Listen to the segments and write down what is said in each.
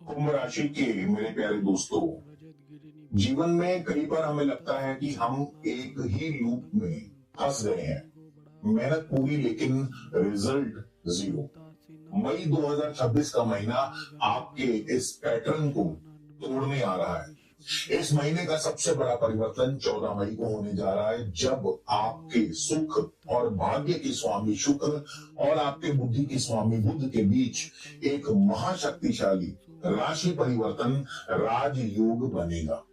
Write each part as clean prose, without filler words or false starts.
कुंभ राशि के मेरे प्यारे दोस्तों, जीवन में कई बार हमें लगता है कि हम एक ही लूप में फंस गए हैं। मेहनत पूरी लेकिन रिजल्ट जीरो। मई 2026 का महीना आपके इस पैटर्न को तोड़ने आ रहा है। इस महीने का सबसे बड़ा परिवर्तन 14 मई को होने जा रहा है, जब आपके सुख और भाग्य के स्वामी शुक्र और आपके बुद्धि के स्वामी बुध के बीच एक महाशक्तिशाली राशि परिवर्तन राजयोग बनेगा।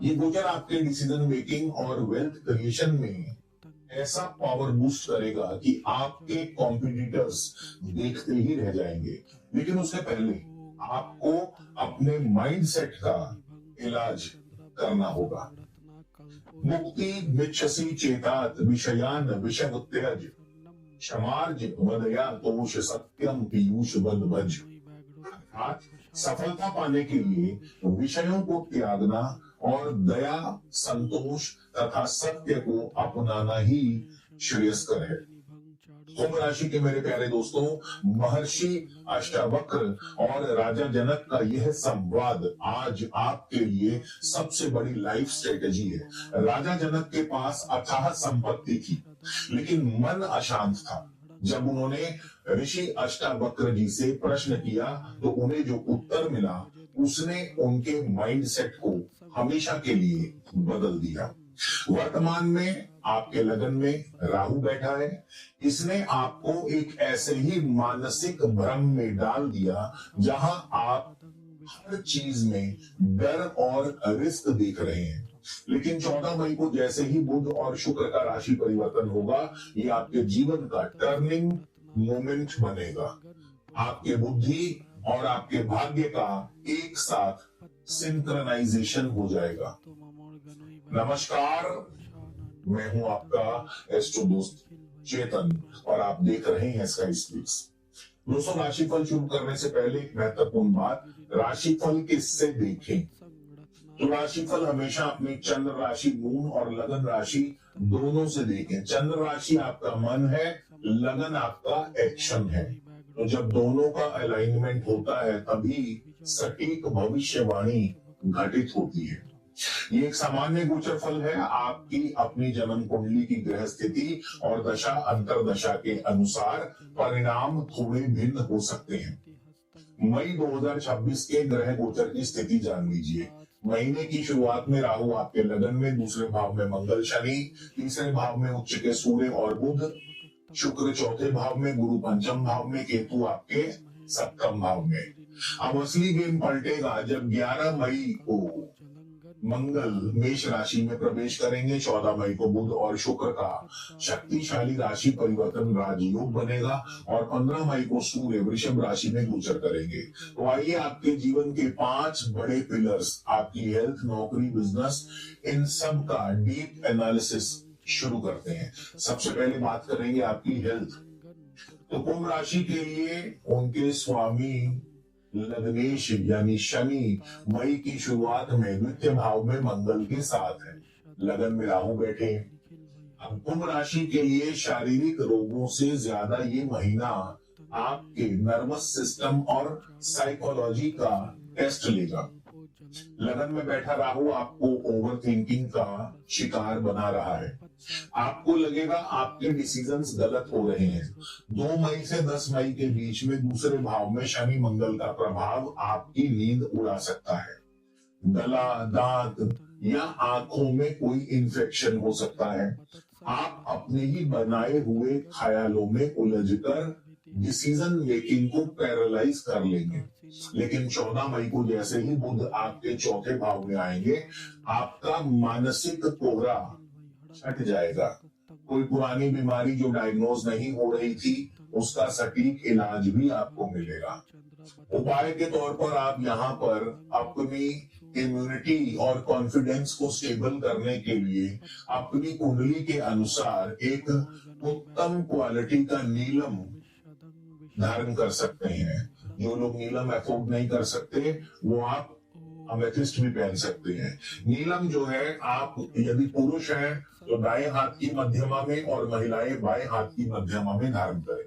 ये गोचर आपके डिसीजन मेकिंग और वेल्थ क्रिएशन में ऐसा पावर बूस्ट करेगा कि आपके कॉम्पिटिटर्स देखते ही रह जाएंगे। लेकिन उससे पहले आपको अपने माइंडसेट का इलाज करना होगा। मुक्ति मिच्छसि चेतात विषयान विषम त्यज क्षमार्ज वदया तोष सत्यम पीयूष बद भज। अर्थात सफलता पाने के लिए विषयों को त्यागना और दया, संतोष तथा सत्य को अपनाना ही श्रेयस्कर है। कुंभ राशि के मेरे प्यारे दोस्तों, महर्षि अष्टावक्र और राजा जनक का यह संवाद आज आपके लिए सबसे बड़ी लाइफ स्ट्रेटेजी है। राजा जनक के पास अथाह संपत्ति थी, लेकिन मन अशांत था। जब उन्होंने ऋषि अष्टावक्र जी से प्रश्न किया तो उन्हें जो उत्तर मिला उसने उनके माइंडसेट को हमेशा के लिए बदल दिया। वर्तमान में आपके लगन में राहु बैठा है। इसने आपको एक ऐसे ही मानसिक भ्रम में डाल दिया जहां आप हर चीज में डर और रिस्क देख रहे हैं। लेकिन 14 मई को जैसे ही बुध और शुक्र का राशि परिवर्तन होगा, ये आपके जीवन का टर्निंग मोमेंट बनेगा। आपके बुद्धि और आपके भाग्य का एक साथ सिंक्रनाइजेशन हो जाएगा। नमस्कार, मैं हूं आपका एस्ट्रो दोस्त चेतन और आप देख रहे हैं स्काई स्पीक्स। दोस्तों, राशिफल शुरू करने से पहले एक महत्वपूर्ण बात, राशिफल किससे देखें? तो राशिफल हमेशा अपनी चंद्र राशि, मून और लगन राशि दोनों से देखें। चंद्र राशि आपका मन है, लगन आपका एक्शन है। तो जब दोनों का अलाइनमेंट होता है तभी सटीक भविष्यवाणी घटित होती है। ये एक सामान्य गोचर फल है। आपकी अपनी जन्म कुंडली की ग्रह स्थिति और दशा अंतरदशा के अनुसार परिणाम थोड़े भिन्न हो सकते हैं। मई 2026 के ग्रह गोचर की स्थिति जान लीजिए। महीने की शुरुआत में राहु आपके लगन में, दूसरे भाव में मंगल शनि, तीसरे भाव में उच्च के सूर्य और बुध, शुक्र चौथे भाव में, गुरु पंचम भाव में, केतु आपके सप्तम भाव में। अब असली गेम पलटेगा जब 11 मई को मंगल मेष राशि में प्रवेश करेंगे। 14 मई को बुध और शुक्र का शक्तिशाली राशि परिवर्तन राजयोग बनेगा और 15 मई को सूर्य वृषभ राशि में गोचर करेंगे। तो आइए आपके जीवन के 5 बड़े पिलर्स, आपकी हेल्थ, नौकरी, बिजनेस, इन सब का डीप एनालिसिस शुरू करते हैं। सबसे पहले बात करेंगे आपकी हेल्थ। तो कुंभ राशि के लिए उनके स्वामी लग्नेश यानी शनि मई की शुरुआत में द्वितीय भाव में मंगल के साथ है। लगन में राहु बैठे। अब कुंभ राशि के लिए शारीरिक रोगों से ज्यादा ये महीना आपके नर्वस सिस्टम और साइकोलॉजी का टेस्ट लेगा। लगन में बैठा राहु आपको ओवर थिंकिंग का शिकार बना रहा है। आपको लगेगा आपके डिसीजंस गलत हो रहे हैं। 2 मई से 10 मई के बीच में दूसरे भाव में शनि मंगल का प्रभाव आपकी नींद उड़ा सकता है। गला, दांत या आंखों में कोई इन्फेक्शन हो सकता है। आप अपने ही बनाए हुए ख्यालों में उलझकर डिसीजन मेकिंग को पैरालाइज कर लेंगे। लेकिन 14 मई को जैसे ही बुध आपके चौथे भाव में आएंगे, आपका मानसिक कोहरा छट जाएगा। कोई पुरानी बीमारी जो डायग्नोज नहीं हो रही थी, उसका सटीक इलाज भी आपको मिलेगा। उपाय के तौर पर आप यहाँ पर अपनी इम्यूनिटी और कॉन्फिडेंस को स्टेबल करने के लिए अपनी कुंडली के अनुसार एक उत्तम क्वालिटी का नीलम धारण कर सकते हैं। जो लोग नीलम अफोर्ड नहीं कर सकते, वो आप अमेथिस्ट भी पहन सकते हैं। नीलम जो है, आप यदि पुरुष हैं तो दाएं हाथ की मध्यमा में और महिलाएं बाएं हाथ की मध्यमा में धारण करें।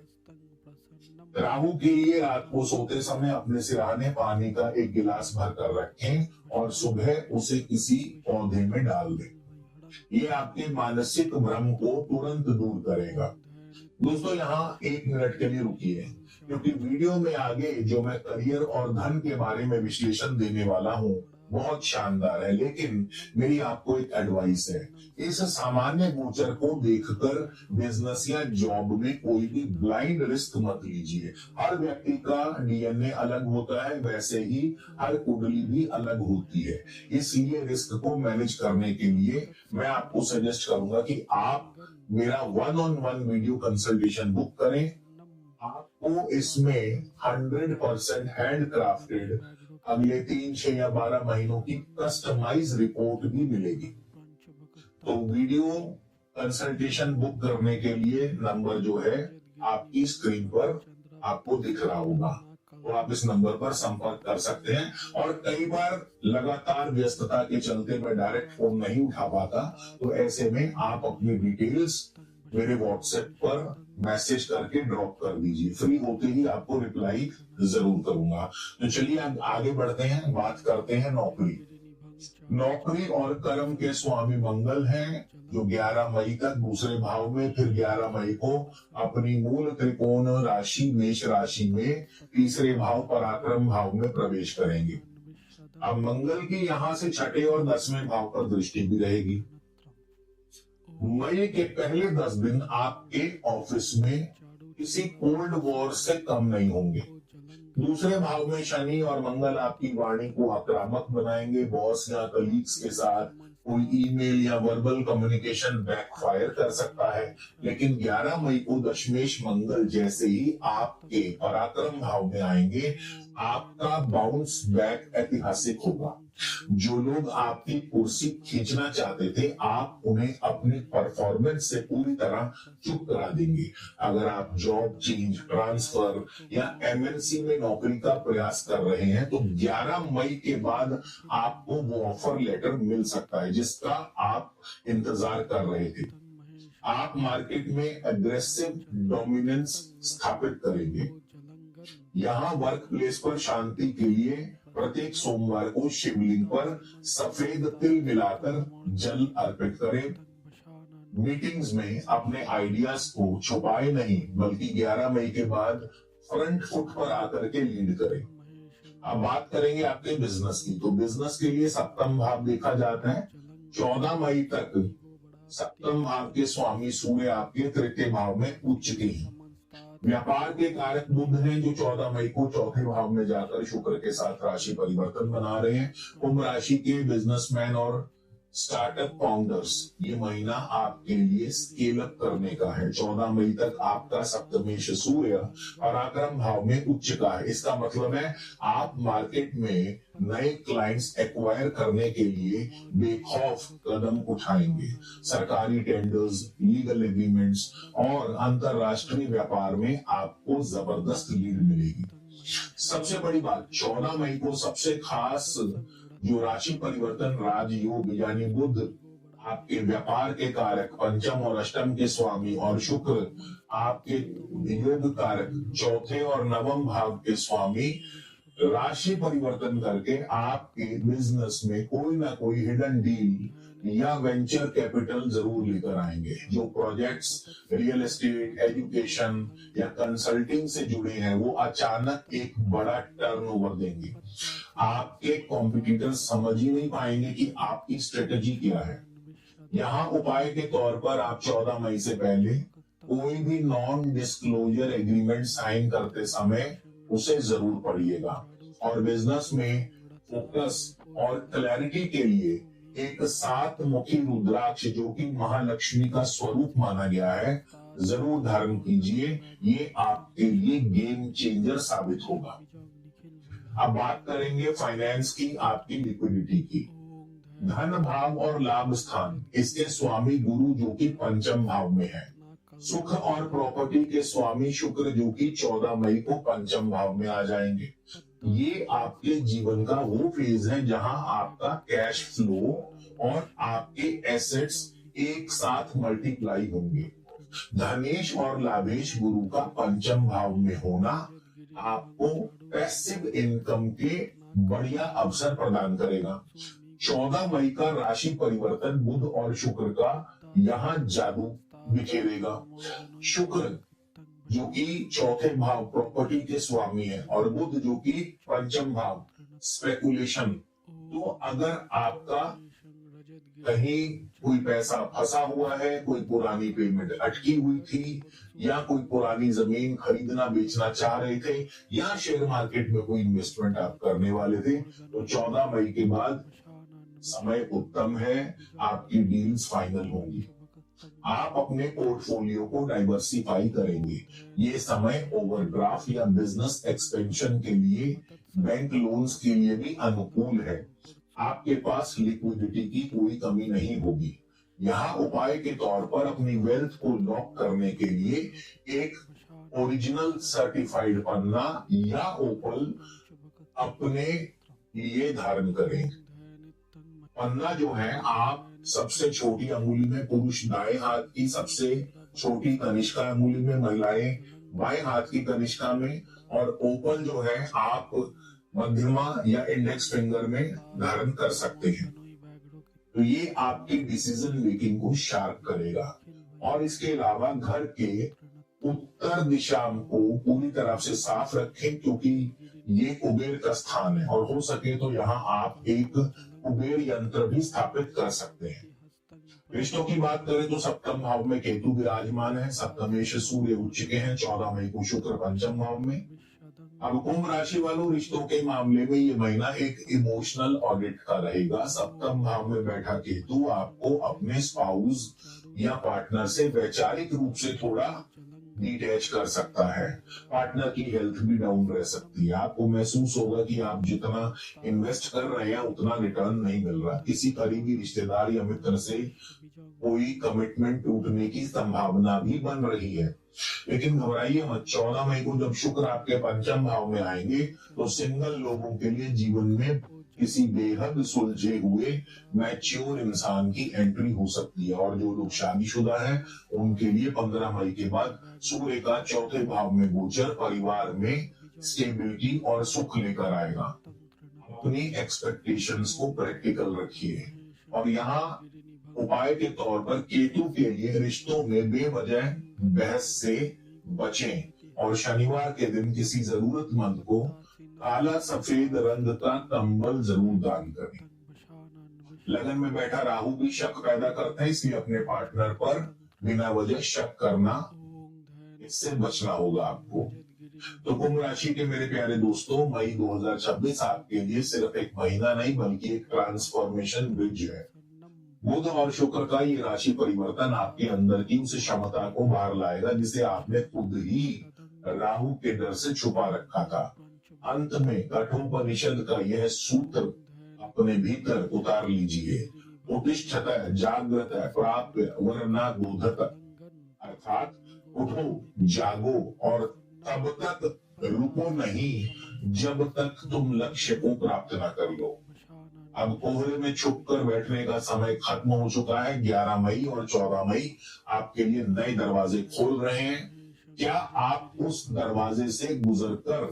राहु के लिए रात को सोते समय अपने सिरहाने पानी का एक गिलास भर कर रखें और सुबह उसे किसी पौधे में डाल दें। ये आपके मानसिक भ्रम को तुरंत दूर करेगा। दोस्तों यहाँ 1 मिनट के लिए रुकिए, क्योंकि वीडियो में आगे जो मैं करियर और धन के बारे में विश्लेषण देने वाला हूँ बहुत शानदार है, लेकिन मेरी आपको एक एडवाइस है, इस सामान्य गोचर को देखकर बिजनेस या जॉब में कोई भी ब्लाइंड रिस्क मत लीजिए। हर व्यक्ति का डीएनए अलग होता है, वैसे ही हर कुंडली भी अलग होती है। इसलिए रिस्क को मैनेज करने के लिए मैं आपको सजेस्ट करूंगा कि आप मेरा 1-on-1 वीडियो कंसल्टेशन बुक करें। आपको इसमें 100% हैंड क्राफ्टेड अगले 3, 6 या 12 महीनों की कस्टमाइज रिपोर्ट भी मिलेगी। तो वीडियो कंसल्टेशन बुक करने के लिए नंबर जो है आपकी स्क्रीन पर आपको दिख रहा होगा, तो आप इस नंबर पर संपर्क कर सकते हैं। और कई बार लगातार व्यस्तता के चलते मैं डायरेक्ट फोन नहीं उठा पाता, तो ऐसे में आप अपनी डिटेल्स मेरे व्हाट्सएप पर मैसेज करके ड्रॉप कर दीजिए। फ्री होते ही आपको रिप्लाई जरूर करूंगा। तो चलिए अब आगे बढ़ते हैं, बात करते हैं नौकरी और कर्म के स्वामी मंगल हैं, जो 11 मई तक दूसरे भाव में, फिर 11 मई को अपनी मूल त्रिकोण राशि मेष राशि में तीसरे भाव पराक्रम भाव में प्रवेश करेंगे। अब मंगल की यहां से छठे और 10वें भाव पर दृष्टि भी रहेगी। मई के पहले 10 दिन आपके ऑफिस में किसी कोल्ड वॉर से कम नहीं होंगे। दूसरे भाव में शनि और मंगल आपकी वाणी को आक्रामक बनाएंगे। बॉस या कलीग्स के साथ कोई ईमेल या वर्बल कम्युनिकेशन बैकफायर कर सकता है, लेकिन 11 मई को दशमेश मंगल जैसे ही आपके पराक्रम भाव में आएंगे, आपका बाउंस बैक ऐतिहासिक होगा। जो लोग आपकी कुर्सी खींचना चाहते थे, आप उन्हें अपनी परफॉर्मेंस से पूरी तरह चुप करा देंगे। अगर आप जॉब चेंज, ट्रांसफर या एमएनसी में नौकरी का प्रयास कर रहे हैं, तो 11 मई के बाद आपको वो ऑफर लेटर मिल सकता है जिसका आप इंतजार कर रहे थे। आप मार्केट में एग्रेसिव डोमिनेंस स्थापित करेंगे। यहाँ वर्क प्लेस पर शांति के लिए प्रत्येक सोमवार को शिवलिंग पर सफेद तिल मिलाकर जल अर्पित करें। मीटिंग्स में अपने आइडियाज को छुपाए नहीं, बल्कि 11 मई के बाद फ्रंट फुट पर आकर के लीड करें। अब बात करेंगे आपके बिजनेस की। तो बिजनेस के लिए सप्तम भाव देखा जाता है। 14 मई तक सप्तम भाव के स्वामी सूर्य आपके तृतीय भाव में उच्च के हैं। व्यापार के कारक बुध हैं, जो 14 मई को चौथे भाव में जाकर शुक्र के साथ राशि परिवर्तन बना रहे हैं। कुंभ राशि के बिजनेसमैन और स्टार्टअप फाउंडर्स, ये महीना आपके लिए स्केल अप करने का है। 14 मई तक आपका सप्तमेश सूर्य पराक्रम भाव में उच्च का है। इसका मतलब है आप मार्केट में नए क्लाइंट्स एक्वायर करने के लिए बेखौफ कदम उठाएंगे। सरकारी टेंडर्स, लीगल एग्रीमेंट्स और अंतरराष्ट्रीय व्यापार में आपको जबरदस्त लीड मिलेगी। सबसे बड़ी बात, 14 मई को सबसे खास जो राशि परिवर्तन राजयोग यानी बुध आपके व्यापार के कारक पंचम और अष्टम के स्वामी, और शुक्र आपके योग कारक चौथे और नवम भाव के स्वामी राशि परिवर्तन करके आपके बिजनेस में कोई ना कोई हिडन डील या वेंचर कैपिटल जरूर लेकर आएंगे। जो प्रोजेक्ट्स रियल एस्टेट, एजुकेशन या कंसल्टिंग से जुड़े हैं, वो अचानक एक बड़ा टर्नओवर देंगे। आपके कॉम्पिटिटर्स समझ ही नहीं पाएंगे कि आपकी स्ट्रेटजी क्या है। यहाँ उपाय के तौर पर आप 14 मई से पहले कोई भी नॉन डिस्क्लोजर एग्रीमेंट साइन करते समय उसे जरूर पढ़िएगा। और बिजनेस में फोकस और क्लैरिटी के लिए एक 7 मुखी रुद्राक्ष, जो कि महालक्ष्मी का स्वरूप माना गया है, जरूर धारण कीजिए। ये आपके लिए गेम चेंजर साबित होगा। अब बात करेंगे फाइनेंस की, आपकी लिक्विडिटी की। धन भाव और लाभ स्थान, इसके स्वामी गुरु जो कि पंचम भाव में है। सुख और प्रॉपर्टी के स्वामी शुक्र जो कि 14 मई को पंचम भाव में आ जाएंगे। ये आपके जीवन का वो फेज है जहां आपका कैश फ्लो और आपके एसेट्स एक साथ मल्टीप्लाई होंगे। धनेश और लाभेश गुरु का पंचम भाव में होना आपको पैसिव इनकम के बढ़िया अवसर प्रदान करेगा। 14 मई का राशि परिवर्तन बुध और शुक्र का यहाँ जादू बिखेरेगा। शुक्र जो कि चौथे भाव प्रॉपर्टी के स्वामी है और बुध जो कि पंचम भाव स्पेकुलेशन। तो अगर आपका कहीं कोई पैसा फंसा हुआ है, कोई पुरानी पेमेंट अटकी हुई थी, या कोई पुरानी जमीन खरीदना बेचना चाह रहे थे, या शेयर मार्केट में कोई इन्वेस्टमेंट आप करने वाले थे, तो 14 मई के बाद समय उत्तम है, आपकी डील्स फाइनल होंगी। आप अपने पोर्टफोलियो को डाइवर्सिफाई करेंगे। ये समय ओवरड्राफ्ट या बिजनेस एक्सपेंशन के लिए, बैंक लोन्स के लिए भी अनुकूल है। आपके पास लिक्विडिटी की कोई कमी नहीं होगी। यहाँ उपाय के तौर पर अपनी वेल्थ को लॉक करने के लिए एक ओरिजिनल सर्टिफाइड पन्ना या ओपल अपने लिए धारण करें। पन्ना जो है, आप सबसे छोटी अंगुली में पुरुष दाएं हाथ की सबसे छोटी कनिष्का अंगुली में, महिलाएं बाएं हाथ की कनिष्का में, और ओपल जो है आप मध्यमा या इंडेक्स फिंगर में धारण कर सकते हैं। तो ये आपकी डिसीजन मेकिंग को शार्प करेगा। और इसके अलावा घर के उत्तर दिशा को पूरी तरह से साफ रखें, क्योंकि ये कुबेर का स्थान है, और हो सके तो यहाँ आप एक कुबेर यंत्र भी स्थापित कर सकते हैं। रिश्तों की बात करें तो सप्तम भाव में केतु विराजमान है, सप्तमेश सूर्य उच्च के हैं, 14 मई को शुक्र पंचम भाव में। अब कुंभ राशि वालों, रिश्तों के मामले में ये महीना एक इमोशनल ऑडिट का रहेगा। सप्तम भाव में बैठा केतु आपको अपने स्पाउस या पार्टनर से वैचारिक रूप से थोड़ा डिटैच कर सकता है। पार्टनर की हेल्थ भी डाउन रह सकती है। आपको महसूस होगा कि आप जितना इन्वेस्ट कर रहे हैं उतना रिटर्न नहीं मिल रहा। किसी करीबी रिश्तेदार या मित्र से कोई कमिटमेंट टूटने की संभावना भी बन रही है। लेकिन घबराइए मत, 14 मई को जब शुक्र आपके पंचम भाव में आएंगे तो सिंगल लोगों के लिए जीवन में किसी बेहद सुलझे हुए मैच्योर इंसान की एंट्री हो सकती है। और जो लोग शादीशुदा हैं उनके लिए 15 मई के बाद सूर्य का चौथे भाव में गोचर परिवार में स्टेबिलिटी और सुख लेकर आएगा। अपनी एक्सपेक्टेशंस को प्रैक्टिकल रखिए। और यहाँ उपाय के तौर पर केतु के लिए रिश्तों में बेवजह बहस से बचें और शनिवार के दिन किसी जरूरतमंद को काला सफेद रंग का कंबल जरूर दान करें। लगन में बैठा राहु भी शक पैदा करता है, इसलिए अपने पार्टनर पर बिना वजह शक करना, इससे बचना होगा आपको। तो कुंभ राशि के मेरे प्यारे दोस्तों, मई 2026 आपके लिए सिर्फ एक महीना नहीं बल्कि एक ट्रांसफॉर्मेशन ब्रिज है। बुध और शुक्र का ये राशि परिवर्तन आपके अंदर की उस क्षमता को बाहर लाएगा जिसे आपने खुद ही राहु के डर से छुपा रखा था। अंत में कठोपनिषद का यह सूत्र अपने भीतर उतार लीजिए। उत्तिष्ठत जागृत प्राप्य वरना बोधत, अर्थात उठो जागो और तब तक रुको नहीं जब तक तुम लक्ष्य को प्राप्त न कर लो। अब कोहरे में छुप कर बैठने का समय खत्म हो चुका है। 11 मई और 14 मई आपके लिए नए दरवाजे खोल रहे हैं। क्या आप उस दरवाजे से गुजरकर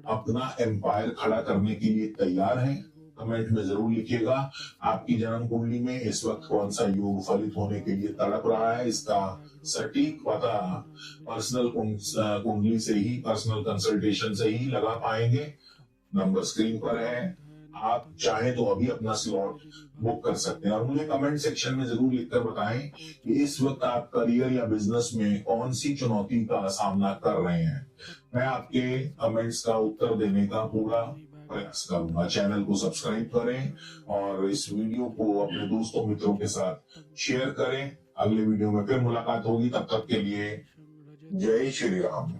अपना एम्पायर खड़ा करने के लिए तैयार हैं? कमेंट में जरूर लिखिएगा। आपकी जन्म कुंडली में इस वक्त कौन सा योग फलित होने के लिए तड़प रहा है, इसका सटीक पता पर्सनल कुंडली से ही, पर्सनल कंसल्टेशन से ही लगा पाएंगे। नंबर स्क्रीन पर है, आप चाहे तो अभी अपना स्लॉट बुक कर सकते हैं। और मुझे कमेंट सेक्शन में जरूर लिखकर बताएं कि इस वक्त आप करियर या बिजनेस में कौन सी चुनौती का सामना कर रहे हैं। मैं आपके कमेंट्स का उत्तर देने का पूरा प्रयास करूंगा। चैनल को सब्सक्राइब करें और इस वीडियो को अपने दोस्तों मित्रों के साथ शेयर करें। अगले वीडियो में फिर मुलाकात होगी, तब तक के लिए जय श्री राम।